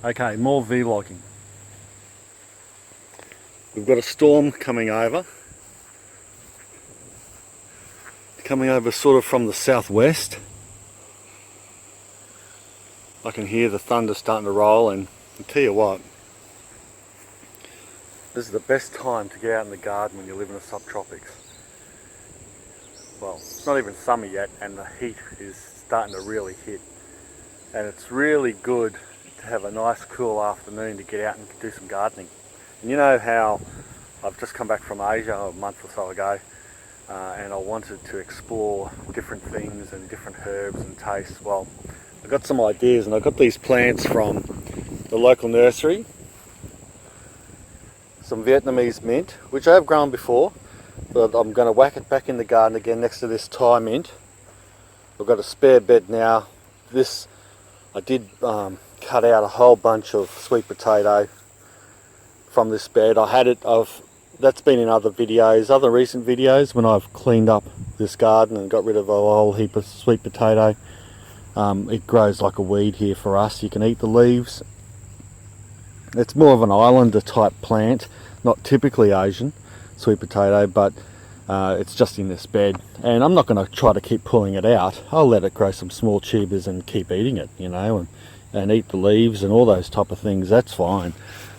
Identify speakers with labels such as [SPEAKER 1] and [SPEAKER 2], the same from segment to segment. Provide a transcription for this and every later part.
[SPEAKER 1] Okay, more vlogging. We've got a storm coming over sort of from the southwest. I can hear the thunder starting to roll, and I'll tell you what, this is the best time to get out in the garden when you live in the subtropics. Well, it's not even summer yet and the heat is starting to really hit, and it's really good to have a nice cool afternoon to get out and do some gardening. And you know how I've just come back from Asia a month or so ago, and I wanted to explore different things and different herbs and tastes. Well, I got some ideas, and I got these plants from the local nursery. Some Vietnamese mint, which I have grown before, but I'm going to whack it back in the garden again next to this Thai mint. I've got a spare bed now. I did cut out a whole bunch of sweet potato from this bed. That's been in other videos, other recent videos, when I've cleaned up this garden and got rid of a whole heap of sweet potato. It grows like a weed here for us. You can eat the leaves. It's more of an islander type plant, not typically Asian, sweet potato, but it's just in this bed. And I'm not going to try to keep pulling it out. I'll let it grow some small tubers and keep eating it, you know, and eat the leaves and all those type of things. That's fine.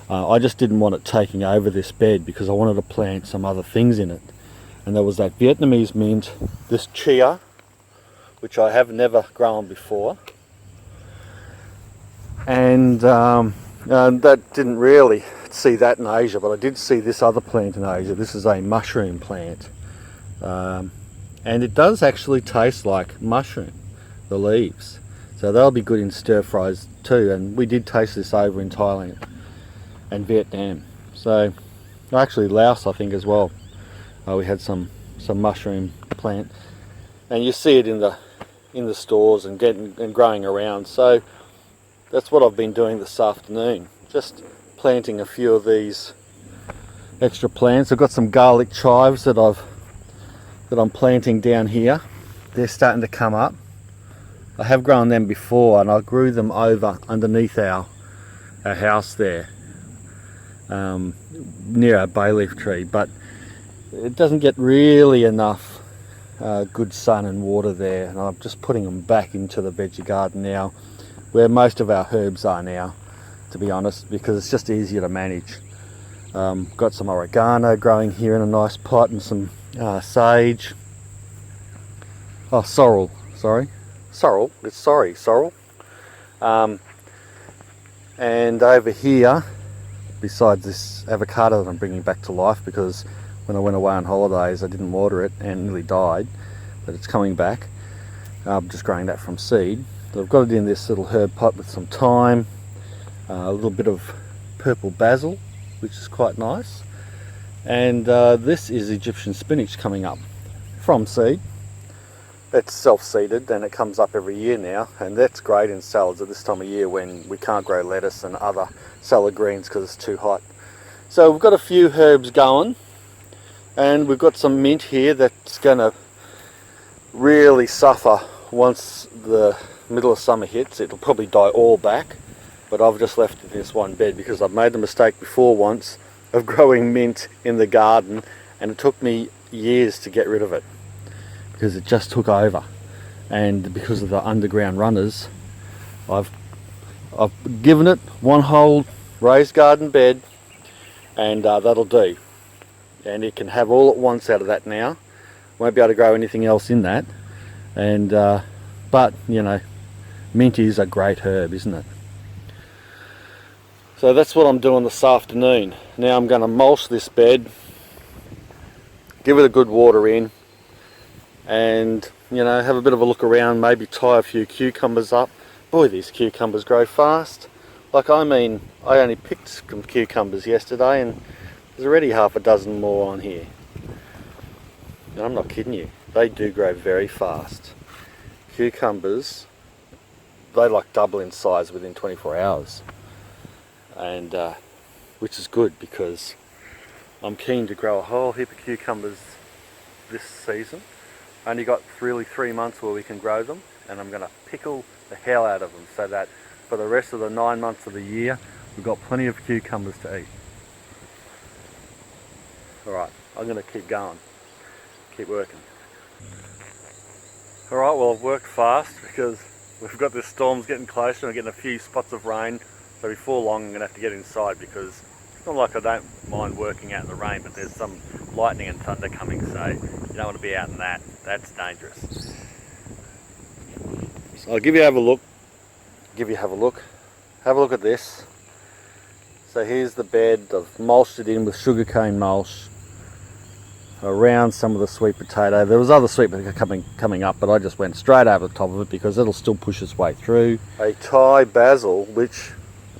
[SPEAKER 1] I just didn't want it taking over this bed because I wanted to plant some other things in it. And there was that Vietnamese mint, this chia, which I have never grown before. And that didn't really see that in Asia, but I did see this other plant in Asia. This is a mushroom plant. And it does actually taste like mushroom, the leaves. So they'll be good in stir fries too. And we did taste this over in Thailand and Vietnam. So actually Laos, I think, as well. We had some mushroom plant, and you see it in the stores and growing around. So that's what I've been doing this afternoon, just planting a few of these extra plants. I've got some garlic chives that I'm planting down here. They're starting to come up. I have grown them before, and I grew them over underneath our house there, near a bay leaf tree, but it doesn't get really enough good sun and water there, and I'm just putting them back into the veggie garden now, where most of our herbs are now, to be honest, because it's just easier to manage. Got some oregano growing here in a nice pot, and some sage. Oh, sorrel, sorrel. And over here, besides this avocado that I'm bringing back to life, because when I went away on holidays I didn't water it and nearly died, but it's coming back. I'm just growing that from seed. So I've got it in this little herb pot with some thyme, a little bit of purple basil, which is quite nice, and this is Egyptian spinach coming up from seed. It's self-seeded and it comes up every year now, and that's great in salads at this time of year when we can't grow lettuce and other salad greens because it's too hot. So we've got a few herbs going, and we've got some mint here that's going to really suffer once the middle of summer hits. It'll probably die all back, but I've just left it in this one bed because I've made the mistake before once of growing mint in the garden, and it took me years to get rid of it because it just took over. And because of the underground runners, I've given it one whole raised garden bed, and that'll do. And it can have all at once out of that now. Won't be able to grow anything else in that. And but you know, mint is a great herb, isn't it? So that's what I'm doing this afternoon. Now I'm going to mulch this bed, give it a good water in, and you know, have a bit of a look around, maybe tie a few cucumbers up. Boy, these cucumbers grow fast. Like, I mean, I only picked some cucumbers yesterday and there's already half a dozen more on here. And I'm not kidding you, they do grow very fast. Cucumbers, they like double in size within 24 hours. And which is good because I'm keen to grow a whole heap of cucumbers this season. Only got really 3 months where we can grow them, and I'm going to pickle the hell out of them so that for the rest of the 9 months of the year. We've got plenty of cucumbers to eat. Alright, I'm going to keep going, keep working. Alright, well I've worked fast because we've got this storm's getting closer and we're getting a few spots of rain. So before long I'm going to have to get inside because it's not like I don't mind working out in the rain, but there's some lightning and thunder coming, so you don't want to be out in that. That's dangerous. So I'll give you have a look. Have a look at this. So here's the bed. I've mulched it in with sugarcane mulch around some of the sweet potato. There was other sweet potato coming up, but I just went straight over the top of it because it'll still push its way through. A Thai basil, which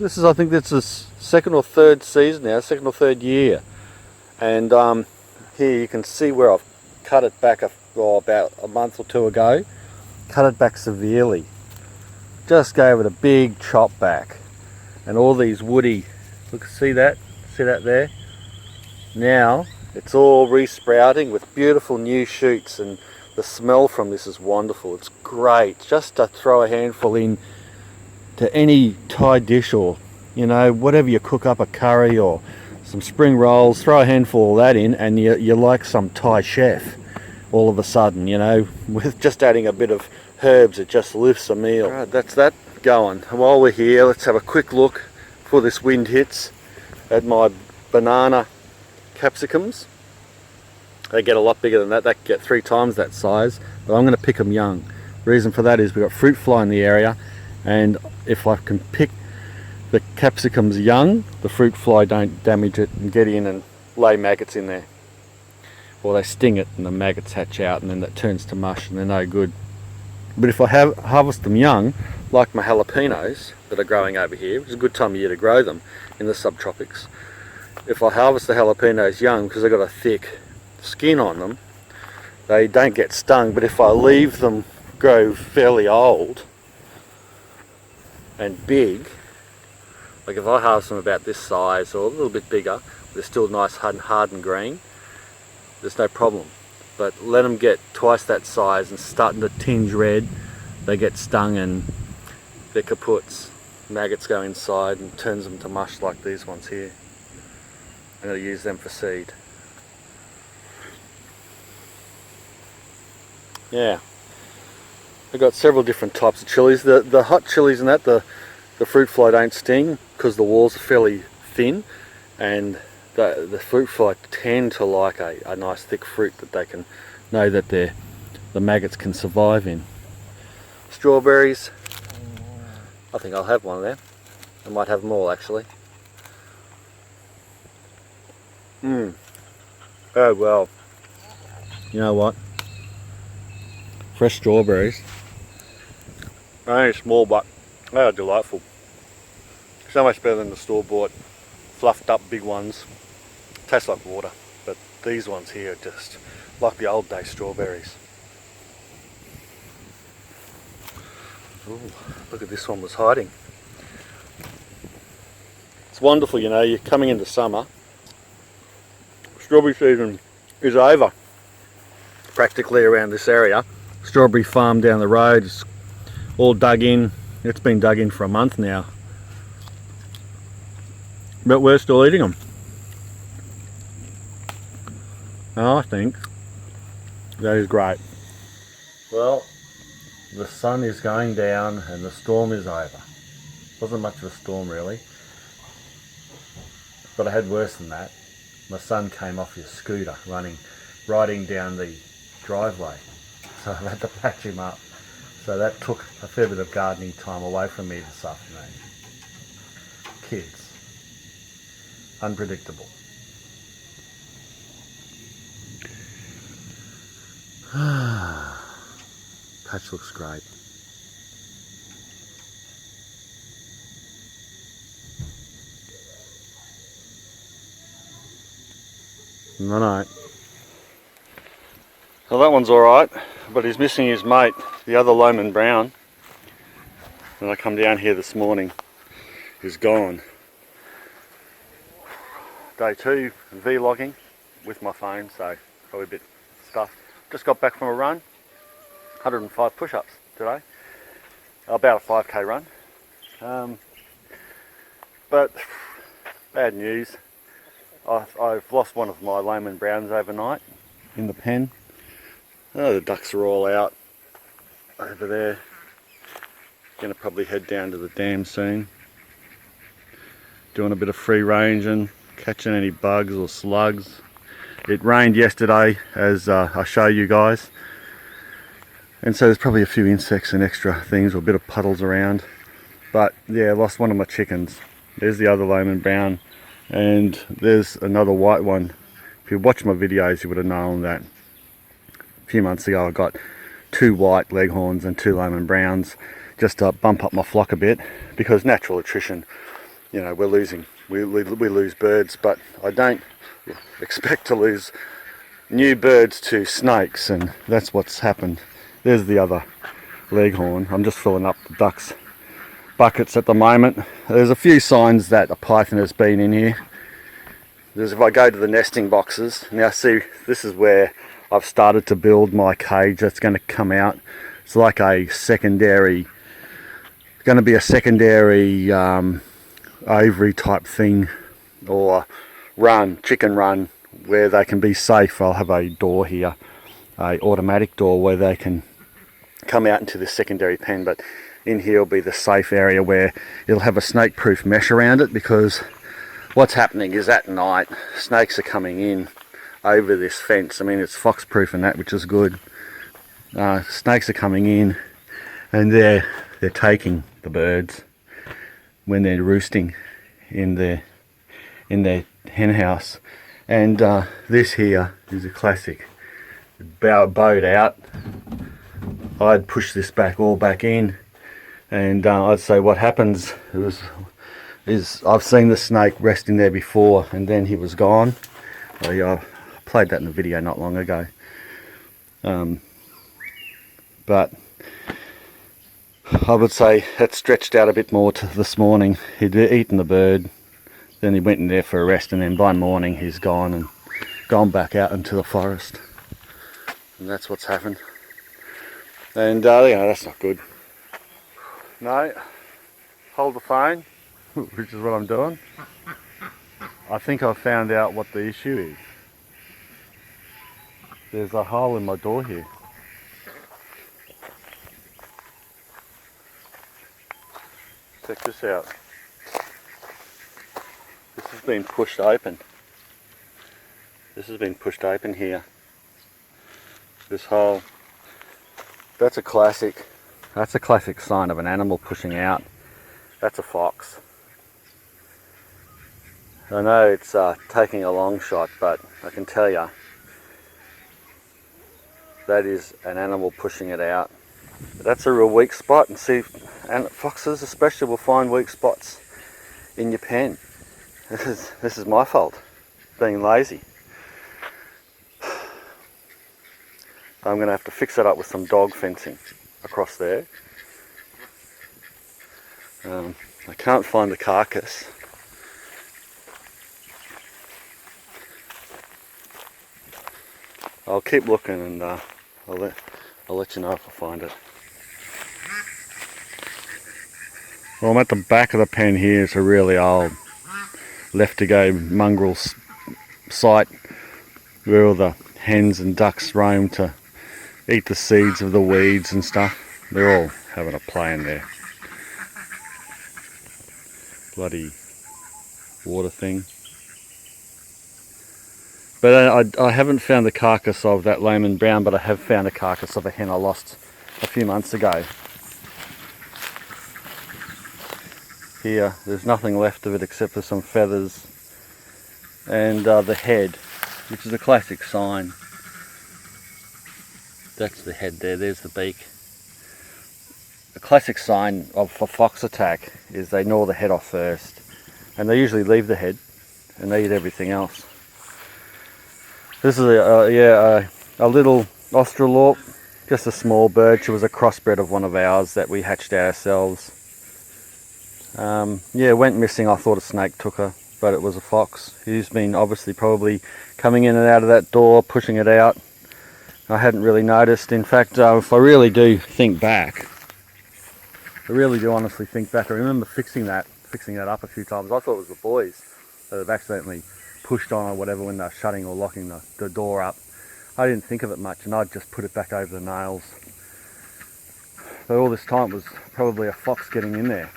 [SPEAKER 1] I think this is second or third season now, second or third year. And here you can see where I've cut it back about a month or two ago. Cut it back severely. Just gave it a big chop back. And all these woody, look, see that there? Now it's all resprouting with beautiful new shoots, and the smell from this is wonderful. It's great just to throw a handful in to any Thai dish, or whatever you cook up, a curry or some spring rolls, throw a handful of that in and you're like some Thai chef all of a sudden, with just adding a bit of herbs. It just lifts a meal. Right, that's that going. While we're here, let's have a quick look before this wind hits at my banana capsicums. They get a lot bigger than that. They get 3 times that size, but I'm going to pick them young. The reason for that is we've got fruit fly in the area, and if I can pick the capsicums young, the fruit fly don't damage it and get in and lay maggots in there. Or they sting it and the maggots hatch out, and then that turns to mush and they're no good. But if I harvest them young, like my jalapenos that are growing over here, which is a good time of year to grow them in the subtropics, if I harvest the jalapenos young, because they've got a thick skin on them, they don't get stung. But if I leave them grow fairly old and big, like if I harvest them about this size or a little bit bigger, they're still nice hard and green, there's no problem. But let them get twice that size and starting to tinge red, they get stung and they're kaputs. Maggots go inside and turns them to mush like these ones here. I'm going to use them for seed. Yeah, I've got several different types of chilies. The hot chilies and that, the fruit fly don't sting because the walls are fairly thin, and the fruit fly tend to like a nice thick fruit that they can know that the maggots can survive in. Strawberries, I think I'll have one of them. I might have them all actually. Oh well, you know what? Fresh strawberries, only small, but they are delightful. So much better than the store-bought fluffed up big ones. Tastes like water, but these ones here are just like the old day strawberries. Ooh, look at this one was hiding. It's wonderful, you're coming into summer. Strawberry season is over practically around this area. Strawberry farm down the road is all dug in. It's been dug in for a month now, but we're still eating them. And I think that is great. Well, the sun is going down and the storm is over. Wasn't much of a storm really, but I had worse than that. My son came off his scooter riding down the driveway, so I've had to patch him up. So that took a fair bit of gardening time away from me this afternoon. Kids, unpredictable. Patch looks great. No. Well, that one's alright, but he's missing his mate, the other Lomond Brown. When I come down here this morning, he's gone. Day 2 vlogging with my phone, so probably a bit stuffed. Just got back from a run, 105 push-ups today, about a 5k run. But bad news. I've lost one of my Lehman Browns overnight in the pen. Oh, the ducks are all out over there. Gonna probably head down to the dam soon. Doing a bit of free ranging, catching any bugs or slugs. It rained yesterday, as I show you guys. And so there's probably a few insects and extra things, or a bit of puddles around. But yeah, I lost one of my chickens. There's the other Lehman Brown, and there's another white one. If you watch my videos, you would have known that a few months ago I got 2 white leghorns and 2 Lehman Browns, just to bump up my flock a bit, because natural attrition, you know, we lose birds, but I don't expect to lose new birds to snakes, and that's what's happened. There's the other leghorn. I'm just filling up the ducks' buckets at the moment. There's a few signs that a python has been in here. There's, if I go to the nesting boxes, now see, this is where I've started to build my cage that's going to come out. It's like a secondary, going to be a secondary aviary type thing, or chicken run, where they can be safe. I'll have a door here, a automatic door, where they can come out into the secondary pen, but in here will be the safe area where it'll have a snake proof mesh around it, because what's happening is at night snakes are coming in over this fence. I mean, it's fox proof and that, which is good. Snakes are coming in, and they're taking the birds when they're roosting in their hen house. And this here is a classic. Bowed out. I'd push this all back in, and I'd say what happens is I've seen the snake resting there before, and then he was gone. I played that in a video not long ago. But I would say it stretched out a bit more to this morning. He'd eaten the bird, then he went in there for a rest, and then by morning he's gone and gone back out into the forest. And that's what's happened. And you know, that's not good. No, hold the phone, which is what I'm doing. I think I've found out what the issue is. There's a hole in my door here. Check this out. This has been pushed open. This has been pushed open here. This hole. That's a classic. That's a classic sign of an animal pushing out. That's a fox. I know it's taking a long shot, but I can tell you that is an animal pushing it out. That's a real weak spot, and see, and foxes especially will find weak spots in your pen. This is my fault, being lazy. I'm going to have to fix that up with some dog fencing across there. I can't find the carcass. I'll keep looking, and I'll let you know if I find it. Well, I'm at the back of the pen here. It's a really old left-to-go mongrel site where all the hens and ducks roam to eat the seeds of the weeds and stuff. They're all having a play in there. Bloody water thing. But I haven't found the carcass of that Lehman Brown, but I have found a carcass of a hen I lost a few months ago. Here, there's nothing left of it except for some feathers and the head, which is a classic sign. That's the head there, there's the beak. A classic sign of a fox attack is they gnaw the head off first, and they usually leave the head and they eat everything else. This is a little Australorp, just a small bird. She was a crossbred of one of ours that we hatched ourselves. Yeah, went missing. I thought a snake took her, but it was a fox. He's been obviously probably coming in and out of that door, pushing it out. I hadn't really noticed. In fact, if I really do think back, I really do honestly think back. I remember fixing that up a few times. I thought it was the boys that have accidentally pushed on or whatever when they're shutting or locking the door up. I didn't think of it much, and I'd just put it back over the nails. But all this time it was probably a fox getting in there.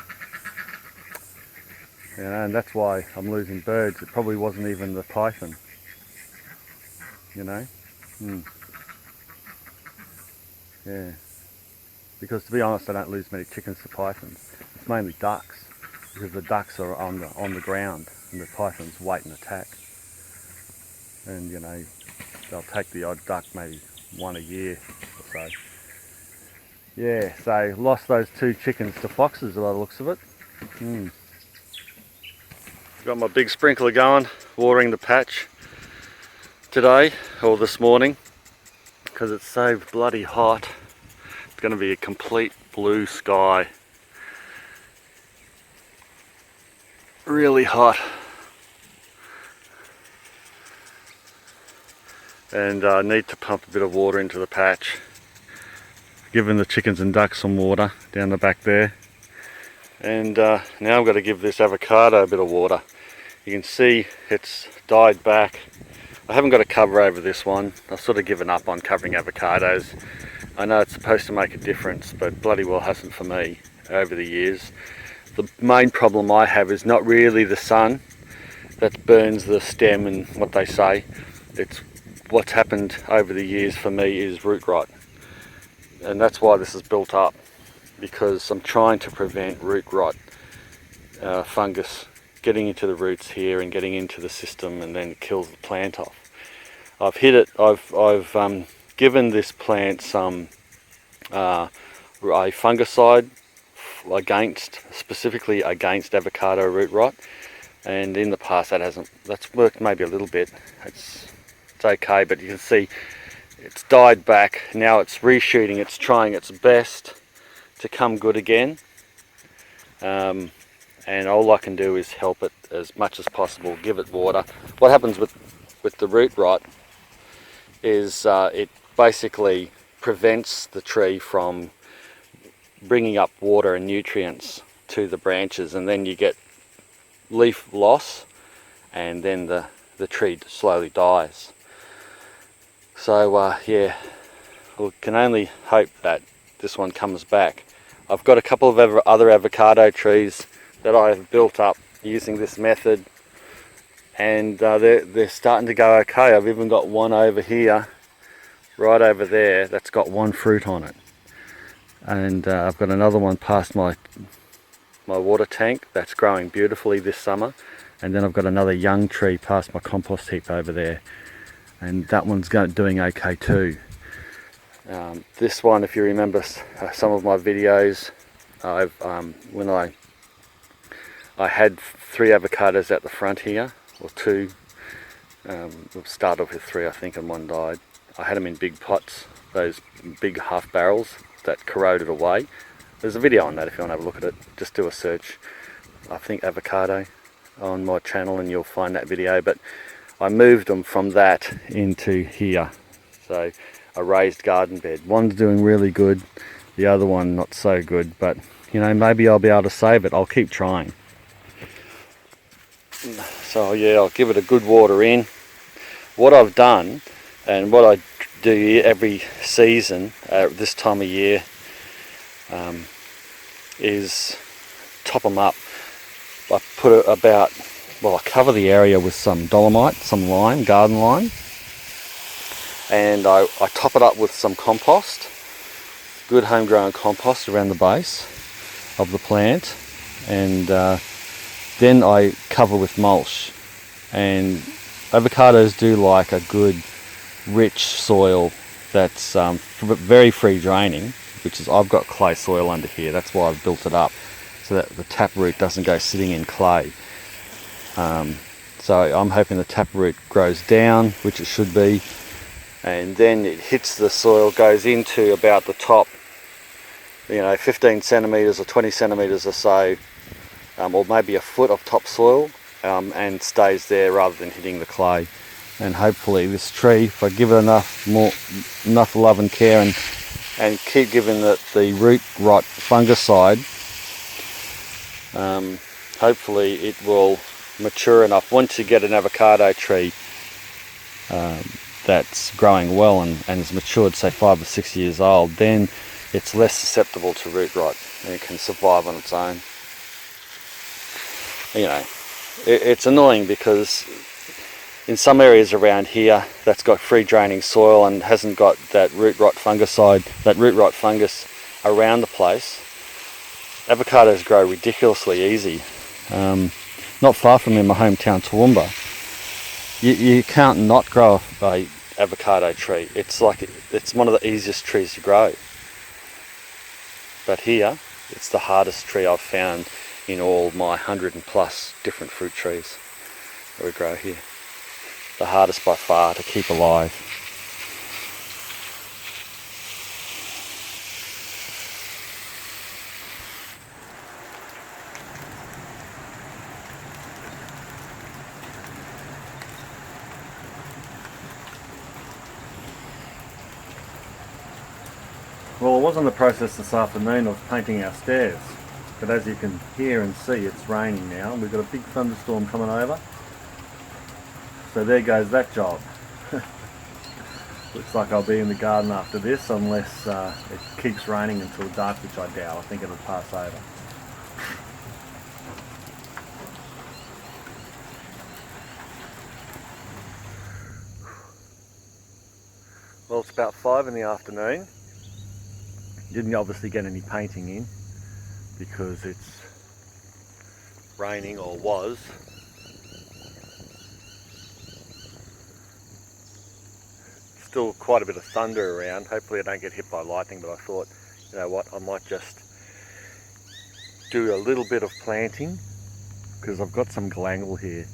[SPEAKER 1] You know, and that's why I'm losing birds. It probably wasn't even the python. You know? Yeah. Because to be honest, I don't lose many chickens to pythons. It's mainly ducks, because the ducks are on the ground and the pythons wait and attack. And you know, they'll take the odd duck, maybe one a year or so. Yeah, so lost those 2 chickens to foxes by the looks of it. Got my big sprinkler going, watering the patch today, or this morning, because it's so bloody hot. It's going to be a complete blue sky. Really hot. And I need to pump a bit of water into the patch. Giving the chickens and ducks some water down the back there. And now I've got to give this avocado a bit of water. You can see it's died back. I haven't got a cover over this one. I've sort of given up on covering avocados. I know it's supposed to make a difference, but bloody well hasn't for me over the years. The main problem I have is not really the sun that burns the stem and what they say. It's what's happened over the years for me is root rot. And that's why this is built up, because I'm trying to prevent root rot, fungus getting into the roots here and getting into the system, and then it kills the plant off. I've hit it. I've given this plant some a fungicide specifically against avocado root rot, and in the past that's worked maybe a little bit. It's okay, but you can see it's died back. Now it's reshooting. It's trying its best to come good again. And all I can do is help it as much as possible, give it water. What happens with the root rot is it basically prevents the tree from bringing up water and nutrients to the branches, and then you get leaf loss, and then the tree slowly dies. So yeah, we can only hope that this one comes back. I've got a couple of other avocado trees that I have built up using this method, and they're starting to go okay. I've even got one over here, right over there, that's got 1 fruit on it, and I've got another one past my water tank that's growing beautifully this summer, and then I've got another young tree past my compost heap over there, and that one's doing okay too. This one, if you remember some of my videos, when I had 3 avocados at the front here, or 2. We'll start off with 3, I think, and 1 died. I had them in big pots, those big half barrels that corroded away. There's a video on that if you want to have a look at it. Just do a search, I think, avocado on my channel, and you'll find that video. But I moved them from that into here, so a raised garden bed. One's doing really good, the other one not so good, but you know, maybe I'll be able to save it. I'll keep trying. So yeah, I'll give it a good water in. What I've done, and what I do every season at this time of year, is top them up. I put I cover the area with some dolomite, some lime, garden lime, and I top it up with some compost, good homegrown compost around the base of the plant, and then I cover with mulch. And avocados do like a good rich soil that's very free draining, which is, I've got clay soil under here, that's why I've built it up, so that the taproot doesn't go sitting in clay. So I'm hoping the taproot grows down, which it should be, and then it hits the soil, goes into about the top, 15 centimetres or 20 centimetres or so, or maybe a foot of topsoil, and stays there rather than hitting the clay. And hopefully this tree, if I give it enough love and care, and keep giving it the root rot fungicide, Hopefully it will mature enough. Once you get an avocado tree that's growing well and has matured, say 5 or 6 years old, then it's less susceptible to root rot and it can survive on its own. You know, it's annoying because in some areas around here that's got free draining soil and hasn't got that root rot fungus around the place, avocados grow ridiculously easy. Not far from me in my hometown Toowoomba, you can't not grow a avocado tree. It's one of the easiest trees to grow. But here, it's the hardest tree I've found in all my 100+ different fruit trees that we grow here. The hardest by far to keep alive. Well, I was in the process this afternoon of painting our stairs, but as you can hear and see, it's raining now. We've got a big thunderstorm coming over, so there goes that job. Looks like I'll be in the garden after this, unless it keeps raining until dark, which I doubt. I think it'll pass over. Well, it's about 5 in the afternoon. Didn't obviously get any painting in because it's raining, or was. Still quite a bit of thunder around. Hopefully I don't get hit by lightning, but I thought, you know what, I might just do a little bit of planting because I've got some galangal here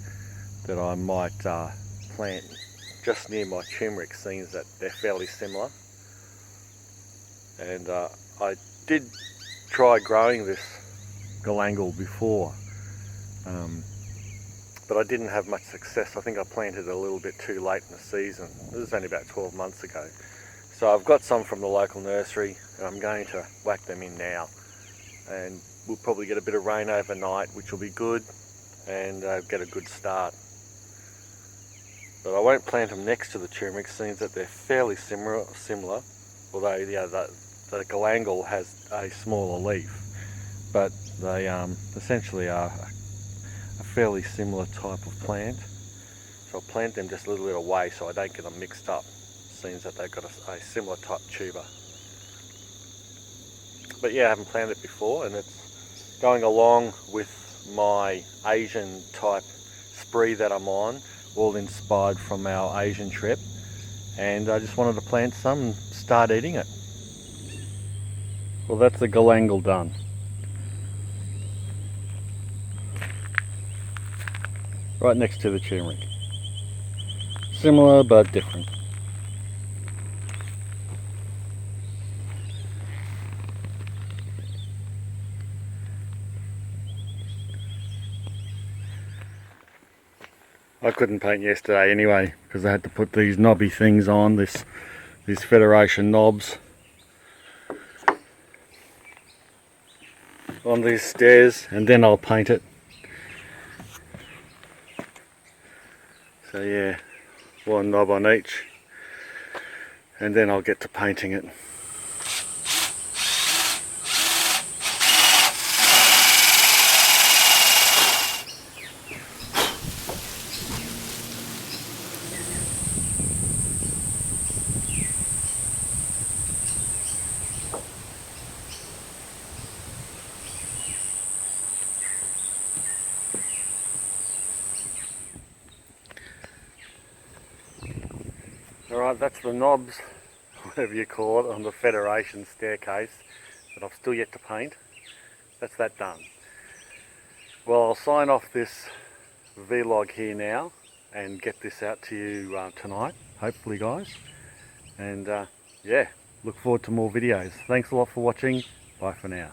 [SPEAKER 1] that I might plant just near my turmeric, seeing that they're fairly similar. And I did try growing this galangal before, but I didn't have much success. I think I planted a little bit too late in the season. This was only about 12 months ago. So I've got some from the local nursery and I'm going to whack them in now. And we'll probably get a bit of rain overnight, which will be good, and get a good start. But I won't plant them next to the turmeric, seeing that they're fairly similar, although the galangal has a smaller leaf, but they essentially are a fairly similar type of plant. So I'll plant them just a little bit away so I don't get them mixed up, seeing that they've got a similar type tuber. But yeah, I haven't planted it before, and it's going along with my Asian type spree that I'm on, all inspired from our Asian trip, and I just wanted to plant some and start eating it. Well, that's the galangal done. Right next to the turmeric. Similar but different. I couldn't paint yesterday anyway because I had to put these knobby things on, these Federation knobs on these stairs, and then I'll paint it. So yeah, one knob on each, and then I'll get to painting it. Alright, that's the knobs, whatever you call it, on the Federation staircase that I've still yet to paint. That's that done. Well, I'll sign off this vlog here now and get this out to you tonight, hopefully, guys. And yeah, look forward to more videos. Thanks a lot for watching. Bye for now.